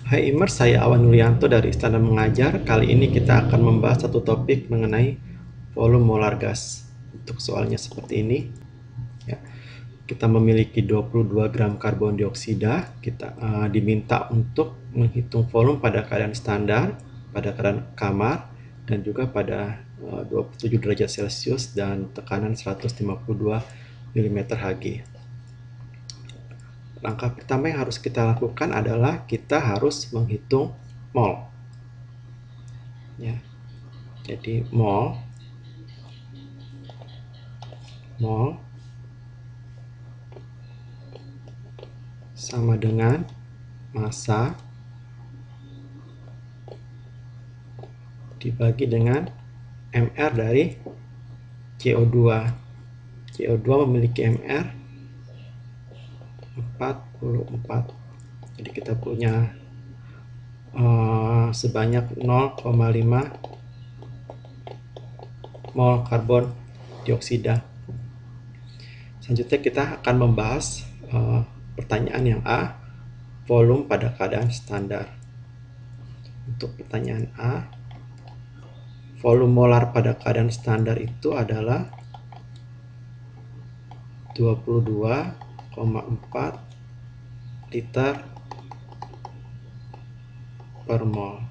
Hai Imer, saya Awan Yulianto dari Istana Mengajar. Kali ini kita akan membahas satu topik mengenai volume molar gas. Untuk soalnya seperti ini, ya. Kita memiliki 22 gram karbon dioksida. Kita diminta untuk menghitung volume pada keadaan standar, pada keadaan kamar, dan juga pada 27 derajat Celcius dan tekanan 152 mm Hg. Langkah pertama yang harus kita lakukan adalah kita harus menghitung mol. Ya. Jadi mol sama dengan massa dibagi dengan mR dari CO2. CO2 memiliki mR 44. Jadi kita punya sebanyak 0,5 mol karbon dioksida. Selanjutnya kita akan membahas pertanyaan yang A, volume pada keadaan standar. Untuk pertanyaan A, volume molar pada keadaan standar itu adalah 22,4 liter per mol.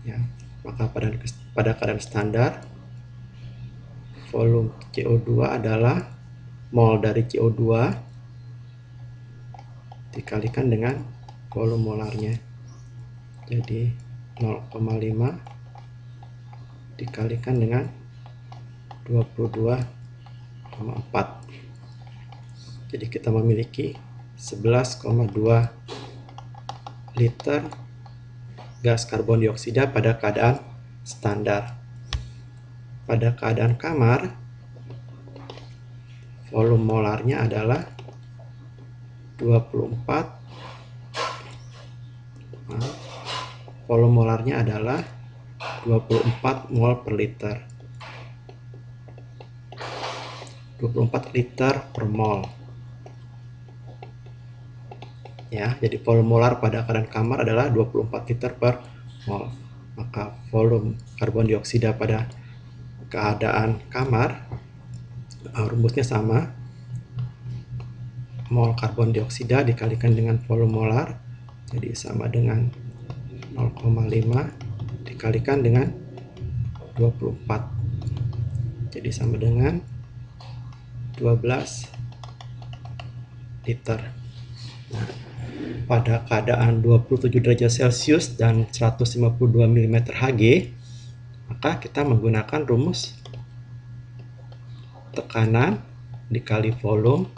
Ya, maka pada keadaan standar volume CO2 adalah mol dari CO2 dikalikan dengan volume molarnya. Jadi 0,5 dikalikan dengan 22,4. Jadi kita memiliki 11,2 liter gas karbon dioksida pada keadaan standar. Pada keadaan kamar, volume molarnya adalah 24 mol per liter. 24 liter per mol. Ya, jadi volume molar pada keadaan kamar adalah 24 liter per mol. Maka volume karbon dioksida pada keadaan kamar rumusnya sama, mol karbon dioksida dikalikan dengan volume molar, jadi sama dengan 0,5 dikalikan dengan 24, jadi sama dengan 12 liter. Nah, pada keadaan 27 derajat Celcius dan 152 mm Hg, maka kita menggunakan rumus tekanan dikali volume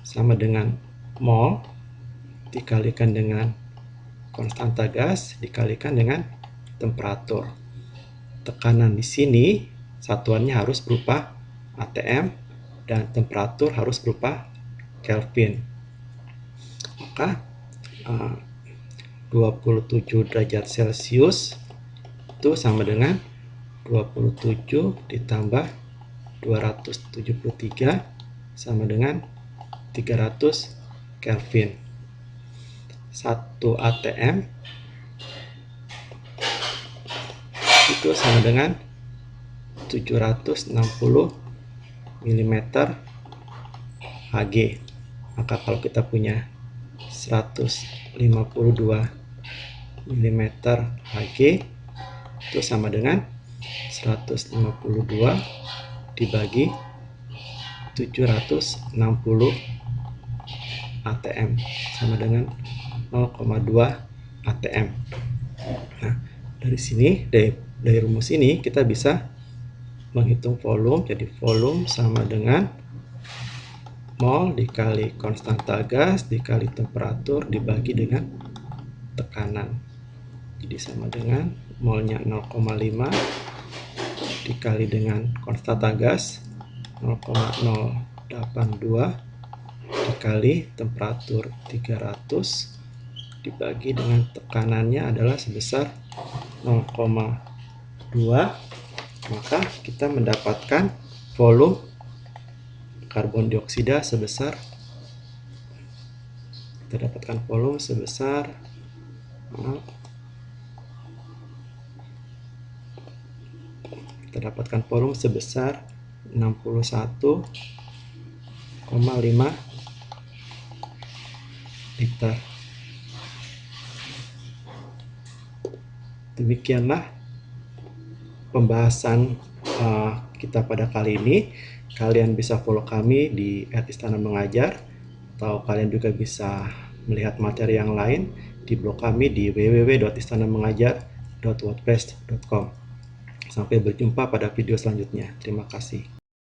sama dengan mol dikalikan dengan konstanta gas dikalikan dengan temperatur. Tekanan di sini satuannya harus berupa atm dan temperatur harus berupa Kelvin. Maka 27 derajat Celcius itu sama dengan 27 ditambah 273 sama dengan 300 Kelvin. 1 atm itu sama dengan 760 mm Hg. Maka kalau kita punya 152 mm Hg itu sama dengan 152 dibagi 760 atm sama dengan 0,2 atm. Nah, dari sini dari rumus ini kita bisa menghitung volume. Jadi volume sama dengan mol dikali konstanta gas dikali temperatur dibagi dengan tekanan. Jadi sama dengan molnya 0,5 dikali dengan konstanta gas 0,082 dikali temperatur 300 dibagi dengan tekanannya adalah sebesar 0,2, maka kita mendapatkan volume karbon dioksida sebesar 1,5 Kita dapatkan volume sebesar 61,5 liter. Demikianlah pembahasan kita pada kali ini. Kalian bisa follow kami di @istana_mengajar, atau kalian juga bisa melihat materi yang lain di blog kami di www.istanamengajar.wordpress.com. Sampai berjumpa pada video selanjutnya. Terima kasih.